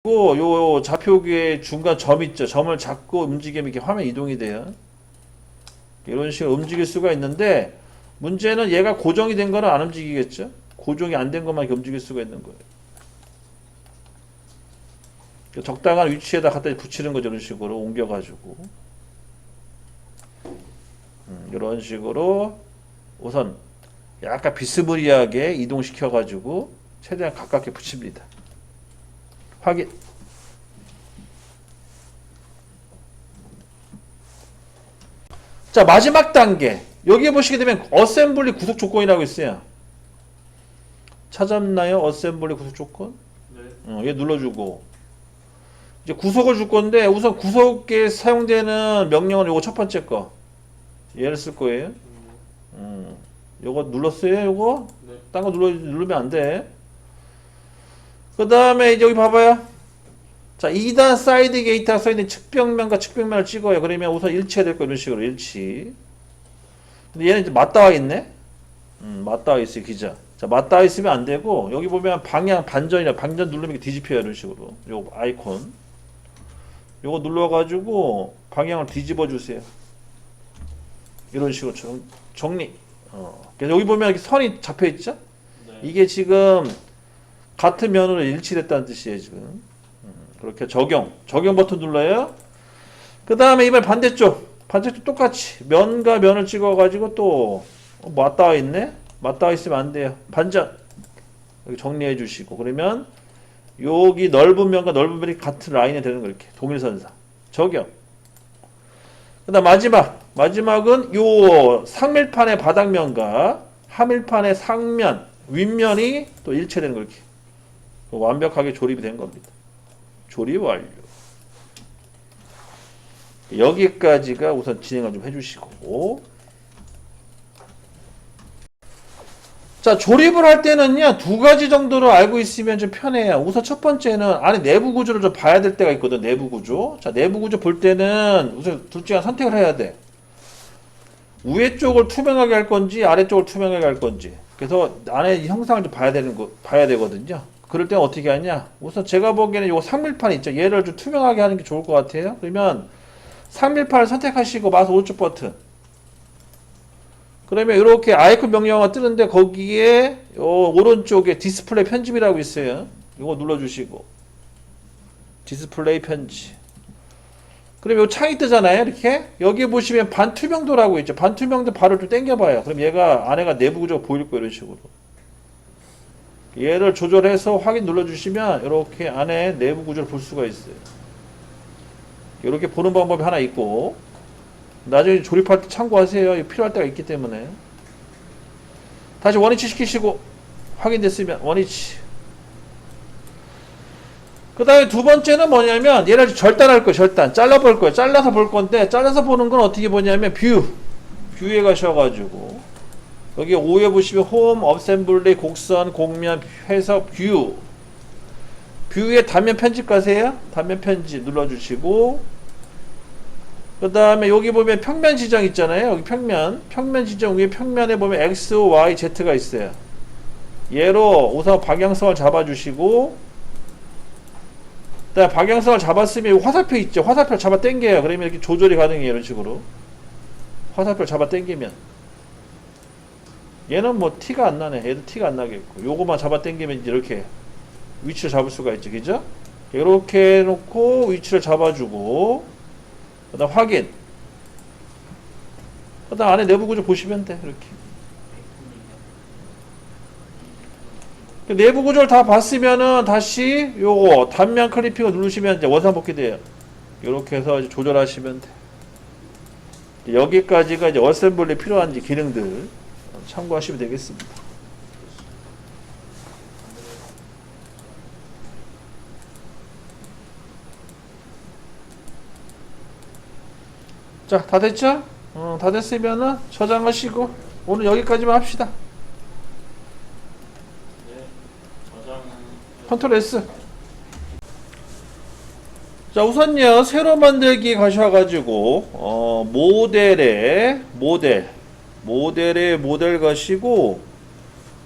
요 좌표기의 중간 점 있죠. 점을 잡고 움직이면 이렇게 화면 이동이 돼요. 이런 식으로 움직일 수가 있는데 문제는 얘가 고정이 된 거는 안 움직이겠죠. 고정이 안 된 것만 이렇게 움직일 수가 있는 거예요. 적당한 위치에다 갖다 붙이는 거죠. 이런 식으로 옮겨가지고 이런 식으로 우선 약간 비스무리하게 이동시켜가지고 최대한 가깝게 붙입니다. 확인. 자, 마지막 단계. 여기에 보시게 되면 어셈블리 구속 조건이라고 있어요. 찾았나요? 어셈블리 구속 조건? 네. 얘 눌러주고 이제 구속을 줄 건데 우선 구속에 사용되는 명령은 요거 첫 번째 거. 얘를 쓸 거예요. 요거 눌렀어요? 요거? 네. 딴 거 누르면 안 돼. 그 다음에 이제 여기 봐봐요. 자, 2단 사이드 게이트가 써있는 측벽면과 측벽면을 찍어요. 그러면 우선 일치해야 될 거 이런 식으로 일치. 근데 얘는 이제 맞닿아 있네? 맞닿아 있어요, 기자. 자, 맞닿아 있으면 안 되고, 여기 보면 방향 반전이라, 방전 누르면 이렇게 뒤집혀요, 이런 식으로. 요 아이콘. 요거 눌러가지고, 방향을 뒤집어 주세요. 이런 식으로 정리. 그래서 여기 보면 이렇게 선이 잡혀 있죠? 네. 이게 지금 같은 면으로 일치됐다는 뜻이에요, 지금. 그렇게 적용 버튼 눌러요. 그 다음에 이번에 반대쪽 똑같이 면과 면을 찍어가지고 또 맞닿아 있네. 맞닿아 있으면 안 돼요. 반전 여기 정리해 주시고 그러면 여기 넓은 면과 넓은 면이 같은 라인에 되는 거 이렇게 동일선상 적용. 그 다음 마지막은 요 상밀판의 바닥면과 하밀판의 상면 윗면이 또 일체되는 거 이렇게 완벽하게 조립이 된 겁니다. 조립 완료. 여기까지가 우선 진행을 좀 해주시고. 자, 조립을 할 때는요, 두 가지 정도로 알고 있으면 좀 편해요. 우선 첫 번째는 안에 내부 구조를 좀 봐야 될 때가 있거든, 내부 구조. 자, 내부 구조 볼 때는 우선 둘 중에 선택을 해야 돼. 위에 쪽을 투명하게 할 건지, 아래 쪽을 투명하게 할 건지. 그래서 안에 형상을 좀 봐야 되거든요. 그럴 때는 어떻게 하냐? 우선 제가 보기에는 요 상밀판 있죠. 얘를 좀 투명하게 하는 게 좋을 것 같아요. 그러면 상밀판을 선택하시고 마우스 오른쪽 버튼. 그러면 이렇게 아이콘 명령어가 뜨는데 거기에 요 오른쪽에 디스플레이 편집이라고 있어요. 이거 눌러주시고 디스플레이 편집. 그럼 요 창이 뜨잖아요. 이렇게 여기 보시면 반투명도라고 있죠. 반투명도 바로 좀 당겨봐요. 그럼 얘가 안에가 내부 구조가 보일 거예요. 이런 식으로. 얘를 조절해서 확인 눌러주시면 이렇게 안에 내부 구조를 볼 수가 있어요. 이렇게 보는 방법이 하나 있고 나중에 조립할 때 참고하세요. 필요할 때가 있기 때문에. 다시 원위치 시키시고 확인됐으면 원위치. 그 다음에 두 번째는 뭐냐면 얘를 절단할 거예요. 절단. 잘라볼 거예요. 잘라서 볼 건데 잘라서 보는 건 어떻게 보냐면 뷰에 가셔가지고 여기 5에 보시면 홈, 어셈블리, 곡선, 곡면, 해석, 뷰에 단면 편집 가세요. 단면 편집 눌러주시고 그 다음에 여기 보면 평면 지정 있잖아요. 여기 평면 지정 위에 평면에 보면 X, Y, Z가 있어요. 얘로 우선 방향성을 잡아주시고 그다음에 방향성을 잡았으면 화살표 있죠. 화살표 잡아 당겨요. 그러면 이렇게 조절이 가능해요. 이런 식으로 화살표 잡아 당기면 얘는 뭐 티가 안 나네. 얘도 티가 안 나겠고 요거만 잡아 당기면 이제 이렇게 위치를 잡을 수가 있죠. 그죠? 이렇게 해놓고 위치를 잡아주고 그 다음 확인 그 다음 안에 내부 구조 보시면 돼. 이렇게 내부 구조를 다 봤으면은 다시 요거 단면 클리핑을 누르시면 이제 원상복귀 돼요. 이렇게 해서 이제 조절하시면 돼. 여기까지가 이제 어셈블리 필요한 기능들 참고하시면 되겠습니다. 자, 다 됐죠? 다 됐으면은 저장하시고 오늘 여기까지만 합시다. 네. 저장. 컨트롤 S. 자, 우선요 새로 만들기 가셔가지고 모델에 모델 가시고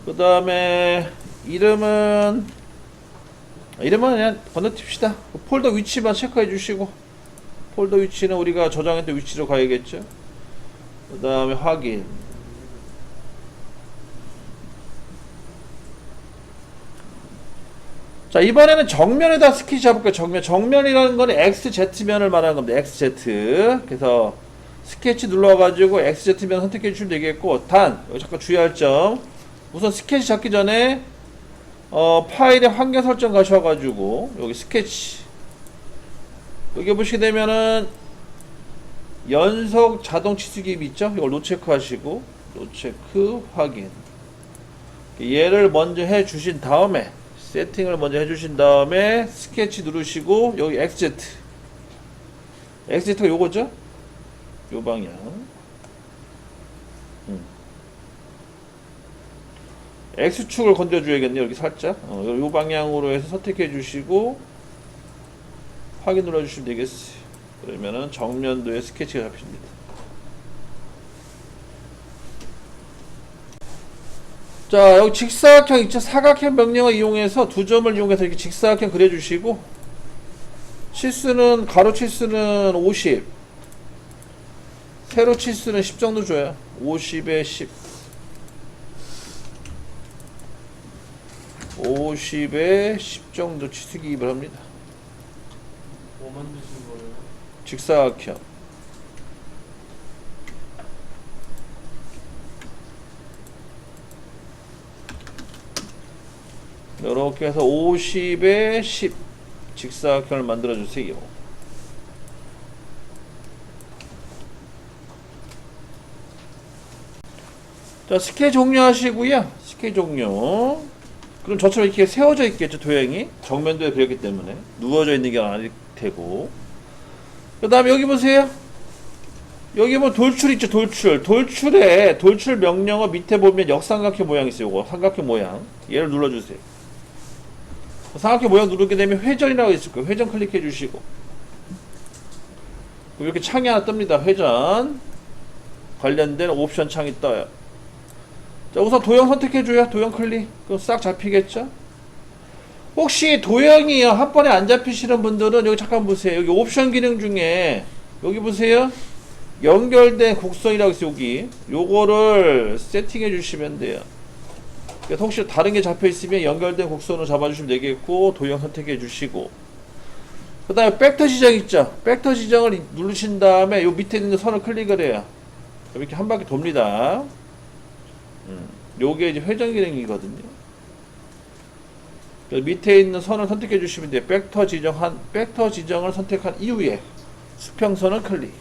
그 다음에 이름은 이러면 그냥 건너뛰읍시다. 폴더 위치만 체크해 주시고, 폴더 위치는 우리가 저장했던 위치로 가야겠죠. 그 다음에 확인. 자, 이번에는 정면에다 스케치 잡을게요. 정면이라는 거는 XZ면을 말하는 겁니다. XZ. 그래서 스케치 눌러가지고 XZ면 선택해 주시면 되겠고, 단 여기 잠깐 주의할 점, 우선 스케치 잡기 전에 파일의 환경 설정 가셔가지고 여기 스케치, 여기 보시게 되면은 연속 자동 치수기입 있죠? 이걸 노체크 하시고, 노체크 확인. 얘를 먼저 해 주신 다음에, 세팅을 먼저 해 주신 다음에 스케치 누르시고, 여기 XZ. XZ가 요거죠? 요 방향. X축을 건드려줘야겠네요. 여기 살짝. 요 방향으로 해서 선택해 주시고, 확인 눌러주시면 되겠어요. 그러면은 정면도에 스케치가 잡힙니다. 자, 여기 직사각형 있죠? 사각형 명령을 이용해서 두 점을 이용해서 이렇게 직사각형 그려주시고, 치수는, 가로 치수는 50, 세로 치수는 10 정도 줘요. 50에 10. 50에 10 정도 치수 기입을 합니다. 뭐 만드신 거예요? 직사각형. 이렇게 해서 50에 10 직사각형을 만들어 주세요. 자, 스케치 종료하시고요. 스케치 종료. 그럼 저처럼 이렇게 세워져 있겠죠, 도형이. 정면도에 그렸기 때문에 누워져 있는 게 아닐 테고. 그 다음에 여기 보세요. 여기 뭐 돌출 있죠, 돌출. 돌출 명령어 밑에 보면 역삼각형 모양 있어요. 요거 삼각형 모양. 얘를 눌러주세요. 삼각형 모양 누르게 되면 회전이라고 있을 거예요. 회전 클릭해 주시고, 이렇게 창이 하나 뜹니다. 회전 관련된 옵션 창이 떠요. 자, 우선 도형 선택해줘요. 도형 클릭. 그럼 싹 잡히겠죠? 혹시 도형이 한 번에 안 잡히시는 분들은 여기 잠깐 보세요. 여기 옵션 기능 중에 여기 보세요. 연결된 곡선이라고 있어요. 여기 요거를 세팅해 주시면 돼요. 그래서 혹시 다른 게 잡혀 있으면 연결된 곡선으로 잡아주시면 되겠고, 도형 선택해 주시고, 그 다음에 벡터 지정 있죠? 벡터 지정을 누르신 다음에 요 밑에 있는 선을 클릭을 해요. 이렇게 한 바퀴 돕니다. 요게 이제 회전 기능이거든요. 밑에 있는 선을 선택해 주시면 돼요. 벡터 지정을 선택한 이후에 수평선을 클릭.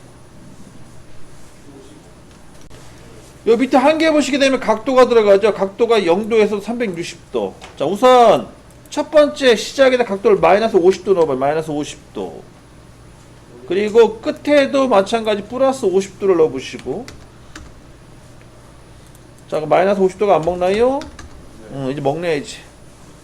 요 밑에 한개 보시게 되면 각도가 들어가죠. 각도가 0도에서 360도. 자, 우선 첫 번째 시작에다 각도를 마이너스 50도 넣어봐요. 마이너스 50도. 그리고 끝에도 마찬가지 플러스 50도를 넣어보시고. 자, 그럼 마이너스 50도가 안 먹나요? 이제 먹내야지.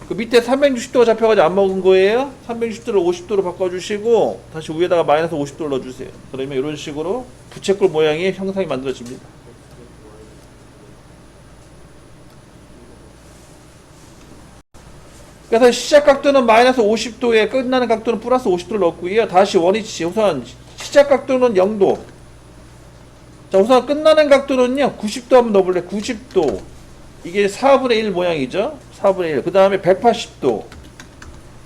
그 밑에 360도가 잡혀가지고 안 먹은 거예요. 360도를 50도로 바꿔주시고, 다시 위에다가 마이너스 50도를 넣어주세요. 그러면 이런 식으로 부채꼴 모양의 형상이 만들어집니다. 그래서 시작 각도는 마이너스 50도에 끝나는 각도는 플러스 50도를 넣었고요. 다시 원위치. 우선 시작 각도는 0도. 자, 우선 끝나는 각도는요, 90도 한번 넣어볼래. 90도. 이게 4분의 1 모양이죠. 4분의 1. 그 다음에 180도.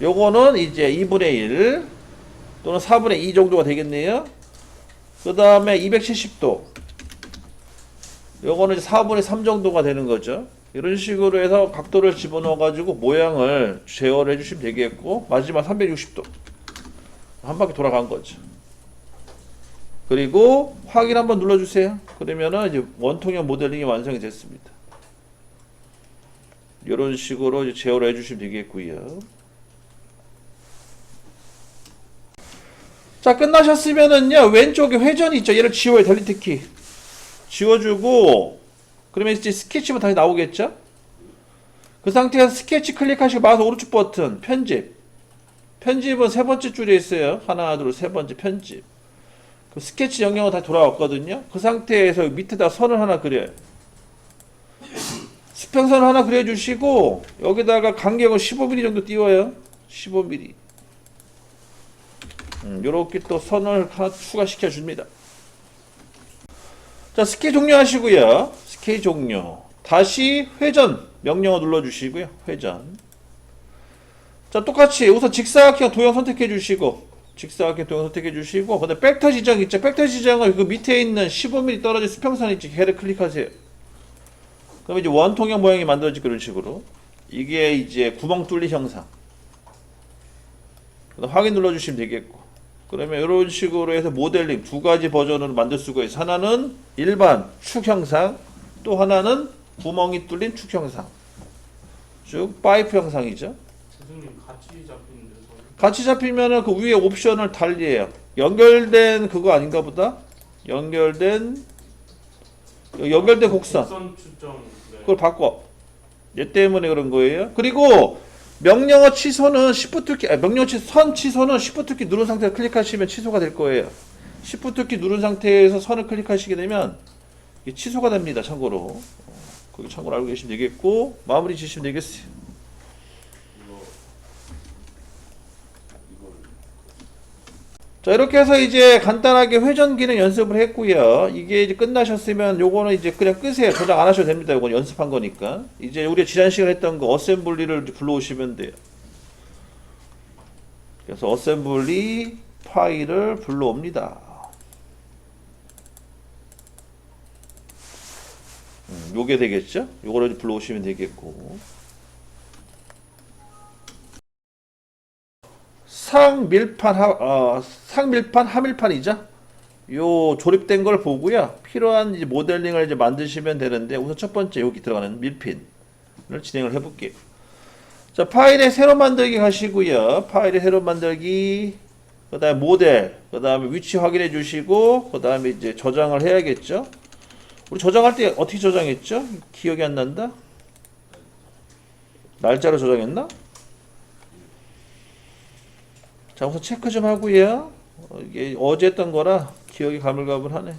요거는 이제 2분의 1 또는 4분의 2 정도가 되겠네요. 그 다음에 270도. 요거는 이제 4분의 3 정도가 되는 거죠. 이런 식으로 해서 각도를 집어넣어 가지고 모양을 제어를 해주시면 되겠고, 마지막 360도 한 바퀴 돌아간 거죠. 그리고 확인 한번 눌러주세요. 그러면은 이제 원통형 모델링이 완성이 됐습니다. 이런 식으로 이제 제어를 해주시면 되겠고요. 자, 끝나셨으면은요, 왼쪽에 회전이 있죠. 얘를 지워요. 델리트 키 지워주고, 그러면 이제 스케치만 다시 나오겠죠? 그 상태에서 스케치 클릭하시고 마우스 오른쪽 버튼 편집. 편집은 세 번째 줄에 있어요. 하나, 둘, 세 번째 편집. 그 스케치 영역은 다시 돌아왔거든요. 그 상태에서 밑에다 선을 하나 그려요. 수평선을 하나 그려주시고, 여기다가 간격을 15mm 정도 띄워요. 15mm. 요렇게 또 선을 하나 추가시켜 줍니다. 자, 스케일 종료하시고요. 스케일 종료. 다시 회전 명령어 눌러주시고요. 회전. 자, 똑같이 우선 직사각형 도형 선택해 주시고, 직사각형 도형 선택해 주시고, 그다음에 벡터 지정 있죠. 벡터 지정을 그 밑에 있는 15mm 떨어진 수평선 있지. 걔를 클릭하세요. 그럼 이제 원통형 모양이 만들어지고 이런 식으로. 이게 이제 구멍 뚫린 형상. 그다음 확인 눌러주시면 되겠고. 그러면 이런 식으로 해서 모델링 두 가지 버전으로 만들 수가 있어요. 하나는 일반 축 형상, 또 하나는 구멍이 뚫린 축 형상. 쭉 파이프 형상이죠. 선생님 같이 잡히는데 저는 같이 잡히면은 그 위에 옵션을 달리해요. 연결된 그거 아닌가 보다. 연결된 곡선. 곡선 추정. 네. 그걸 바꿔. 얘 때문에 그런 거예요. 그리고 명령어 취소는 Shift 키, 명령어 선 취소는 Shift 키 누른 상태에서 클릭하시면 취소가 될 거예요. Shift 키 누른 상태에서 선을 클릭하시게 되면 이게 취소가 됩니다. 참고로. 거기 참고로 알고 계시면 되겠고, 마무리 지시면 되겠어요. 자, 이렇게 해서 이제 간단하게 회전 기능 연습을 했고요. 이게 이제 끝나셨으면 요거는 이제 그냥 끄세요. 저장 안 하셔도 됩니다. 요건 연습한 거니까. 이제 우리가 지난 시간에 했던 거 어셈블리를 불러오시면 돼요. 그래서 어셈블리 파일을 불러옵니다. 요게 되겠죠? 요거를 불러오시면 되겠고. 상밀판, 하밀판이죠. 요 조립된 걸 보고요. 필요한 이제 모델링을 이제 만드시면 되는데, 우선 첫 번째 여기 들어가는 밀핀을 진행을 해볼게요. 자, 파일에 새로 만들기 가시고요. 파일에 새로 만들기, 그 다음에 모델, 그 다음에 위치 확인해 주시고, 그 다음에 이제 저장을 해야겠죠. 우리 저장할 때 어떻게 저장했죠? 기억이 안 난다. 날짜로 저장했나? 자, 우선 체크 좀 하고요. 이게 어제 했던 거라 기억이 가물가물하네.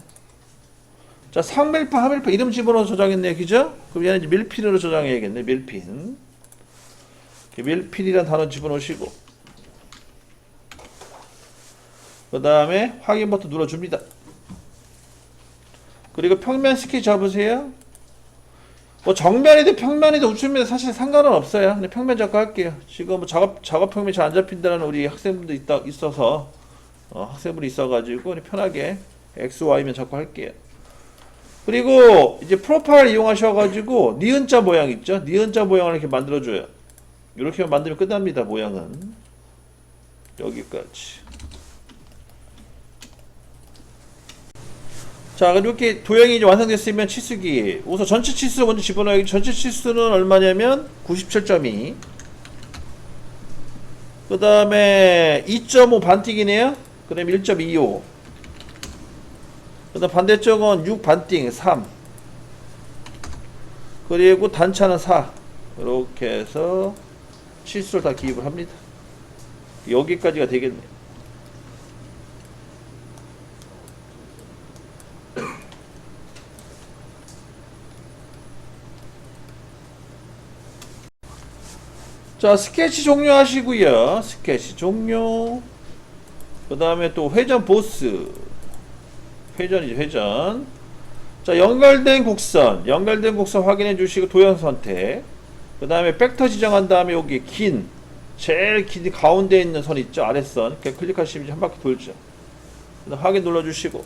자, 상밀판, 하밀판 이름 집어넣어서 저장했네, 그죠? 그럼 얘는 이제 밀핀으로 저장해야겠네, 밀핀. 밀핀이란 단어 집어넣으시고, 그 다음에 확인 버튼 눌러줍니다. 그리고 평면 스케치 잡으세요. 뭐 정면이든 평면이든 우측면이든 사실 상관은 없어요. 그냥 평면 잡고 할게요. 지금 뭐 작업 평면이 잘 안 잡힌다는 우리 학생분도 있어서 학생분이 있어가지고 편하게 X, Y면 잡고 할게요. 그리고 이제 프로파일 이용하셔가지고 니은자 모양 있죠? 니은자 모양을 이렇게 만들어줘요. 이렇게 만들면 끝납니다. 모양은 여기까지. 자, 이렇게 도형이 이제 완성됐으면 치수기. 우선 전체 치수 먼저 집어넣어야지. 전체 치수는 얼마냐면 97.2. 그 다음에 2.5 반띵이네요. 그 다음에 1.25. 그 다음 반대쪽은 6 반띵 3. 그리고 단차는 4. 이렇게 해서 치수를 다 기입을 합니다. 여기까지가 되겠네요. 자, 스케치 종료하시고요. 스케치 종료. 그 다음에 또 회전 보스. 회전이죠, 회전. 자, 연결된 곡선 확인해 주시고 도형 선택. 그 다음에 벡터 지정한 다음에 여기 제일 긴 가운데 있는 선 있죠, 아랫선. 그냥 클릭하시면 한 바퀴 돌죠. 그 다음 확인 눌러주시고,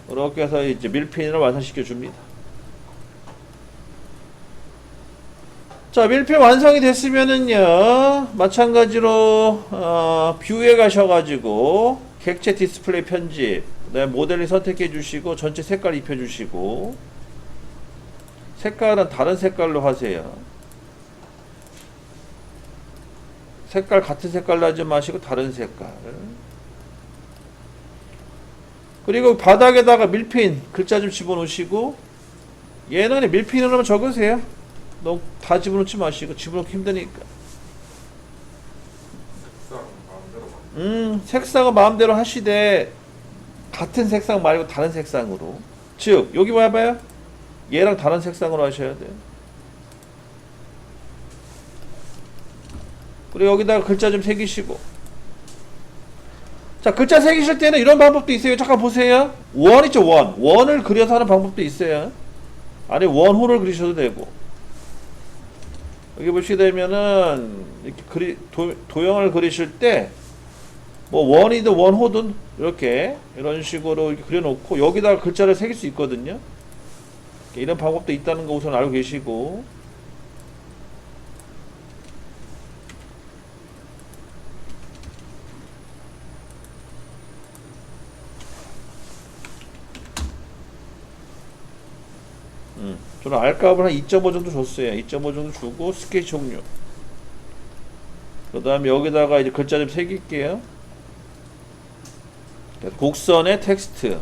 이렇게 해서 이제 밀핀을 완성시켜 줍니다. 자, 밀핀 완성이 됐으면은요, 마찬가지로 뷰에 가셔가지고 객체 디스플레이 편집, 그다음에 모델링 선택해 주시고 전체 색깔 입혀 주시고, 색깔은 다른 색깔로 하세요. 색깔 같은 색깔로 하지 마시고 다른 색깔. 그리고 바닥에다가 밀핀 글자 좀 집어넣으시고, 얘는 밀핀으로만 적으세요. 너무 다 집어넣지 마시고, 집어넣기 힘드니까. 색상은 마음대로 하시되 같은 색상 말고 다른 색상으로. 즉 여기 봐봐요. 얘랑 다른 색상으로 하셔야 돼요. 그리고 여기다가 글자 좀 새기시고. 자, 글자 새기실 때는 이런 방법도 있어요. 잠깐 보세요. 원 있죠, 원. 원을 그려서 하는 방법도 있어요. 아니, 원호를 그리셔도 되고. 여기 보시게 되면은, 이렇게 도형을 그리실 때, 뭐, 원이든 원호든, 이렇게, 이런 식으로 이렇게 그려놓고, 여기다가 글자를 새길 수 있거든요. 이런 방법도 있다는 거 우선 알고 계시고. 저는 R값을 한 2.5 정도 줬어요. 2.5 정도 주고 스케치 종류. 그 다음에 여기다가 이제 글자 좀 새길게요. 곡선의 텍스트.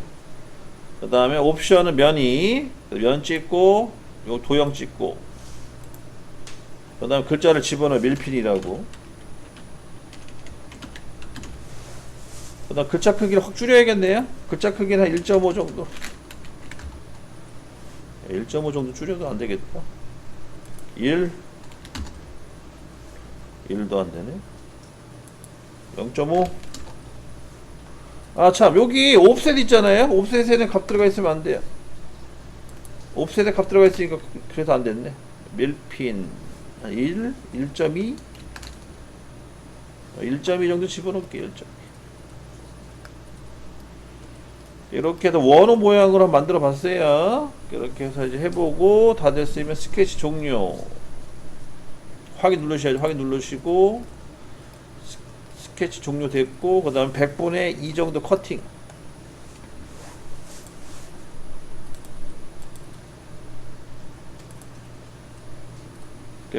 그 다음에 옵션은 면이. 면 찍고, 요 도형 찍고. 그 다음에 글자를 집어넣어 밀필이라고. 그 다음 글자 크기를 확 줄여야겠네요. 글자 크기는 한 1.5 정도. 1.5 정도 줄여도 안 되겠다. 1. 1도 안 되네. 0.5. 아, 참, 여기 옵셋 있잖아요? 옵셋에는 값 들어가 있으면 안 돼요. 옵셋에 값 들어가 있으니까 그래서 안 됐네. 밀핀. 1, 1.2. 1.2 정도 집어넣을게요, 1.2. 이렇게 해서 원호 모양으로 만들어 봤어요. 이렇게 해서 이제 해보고 다 됐으면 스케치 종료. 확인 누르셔야죠. 확인 누르시고 스케치 종료 됐고 그 다음에 100분의 2 정도 커팅.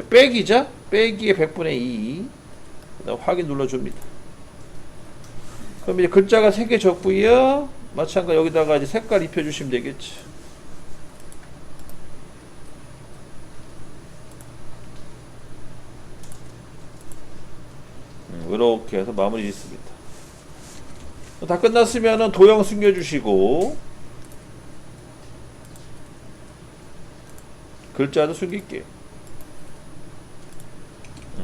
빼기죠? 빼기에 100분의 2. 그 다음 확인 눌러줍니다. 그럼 이제 글자가 3개 적고요. 마찬가지 여기다가 이제 색깔 입혀주시면 되겠지. 이렇게 해서 마무리 짓습니다. 다 끝났으면은 도형 숨겨주시고 글자도 숨길게요.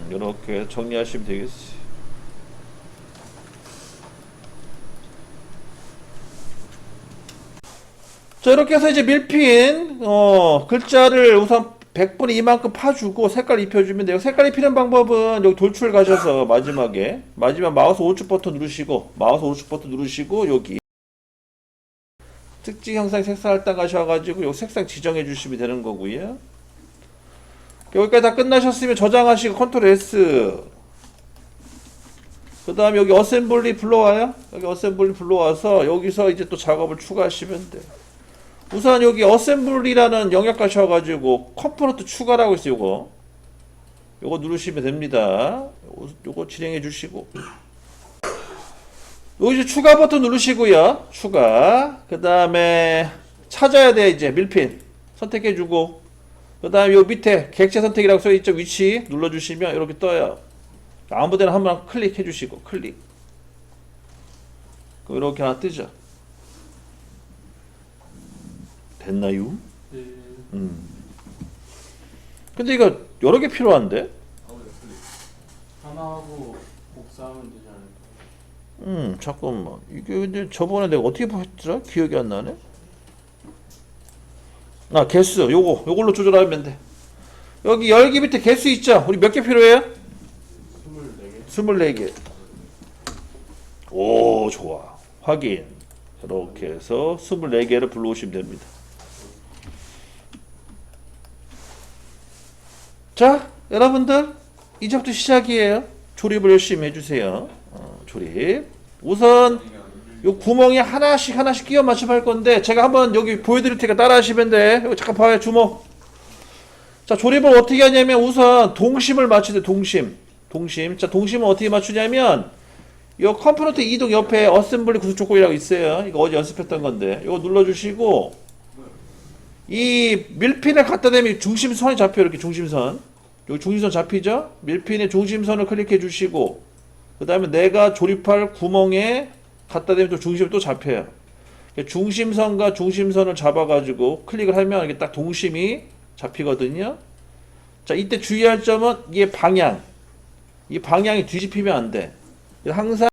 이렇게 정리하시면 되겠어요. 자, 이렇게 해서 이제 밀핀, 글자를 우선 100분의 이만큼 파주고 색깔 입혀주면 돼요. 색깔 입히는 방법은 여기 돌출 가셔서 마지막 마우스 오른쪽 버튼 누르시고, 여기 특징 형상 색상 할당 가셔가지고 요 색상 지정해 주시면 되는 거고요. 여기까지 다 끝나셨으면 저장하시고 컨트롤 S. 그 다음에 여기 어셈블리 불러와요. 여기 어셈블리 불러와서 여기서 이제 또 작업을 추가하시면 돼요. 우선 여기 어셈블리라는 영역 가셔가지고 컴포넌트 추가라고 있어요. 요거 누르시면 됩니다. 요거 진행해 주시고 여기 이제 추가 버튼 누르시고요. 추가. 그 다음에 찾아야 돼. 이제 밀핀 선택해 주고 그 다음에 요 밑에 객체 선택이라고 써있죠. 위치 눌러주시면 이렇게 떠요. 아무데나 한번 클릭해 주시고 클릭. 그럼 이렇게 하나 뜨죠. 됐나요? 네. 근데 이거 여러 개 필요한데? 하나하고 복사하면 되지 않을까? 잠깐만. 이게 근데 저번에 내가 어떻게 했더라? 기억이 안 나네. 아, 개수. 요걸로 조절하면 돼. 여기 열기 밑에 개수 있죠? 우리 몇 개 필요해요? 24개. 24개. 오, 좋아. 확인. 이렇게 해서 24개를 불러오시면 됩니다. 자, 여러분들 이제부터 시작이에요. 조립을 열심히 해주세요. 조립. 우선 요 구멍에 하나씩 끼워 맞춤할 건데 제가 한번 여기 보여드릴 테니까 따라하시면 돼. 이거 잠깐 봐요. 주목. 자, 조립을 어떻게 하냐면 우선 동심을 맞추세요. 동심. 자, 동심은 어떻게 맞추냐면 요 컴포넌트 이동 옆에 어셈블리 구조 조건이라고 있어요. 이거 어제 연습했던 건데 이거 눌러주시고 이 밀핀을 갖다 대면 중심선이 잡혀요. 이렇게 중심선. 여기 중심선 잡히죠? 밀핀의 중심선을 클릭해 주시고 그 다음에 내가 조립할 구멍에 갖다 대면 또 중심이 또 잡혀요. 중심선과 중심선을 잡아가지고 클릭을 하면 이게 딱 동심이 잡히거든요. 자, 이때 주의할 점은 이게 방향. 이 방향이 뒤집히면 안 돼. 항상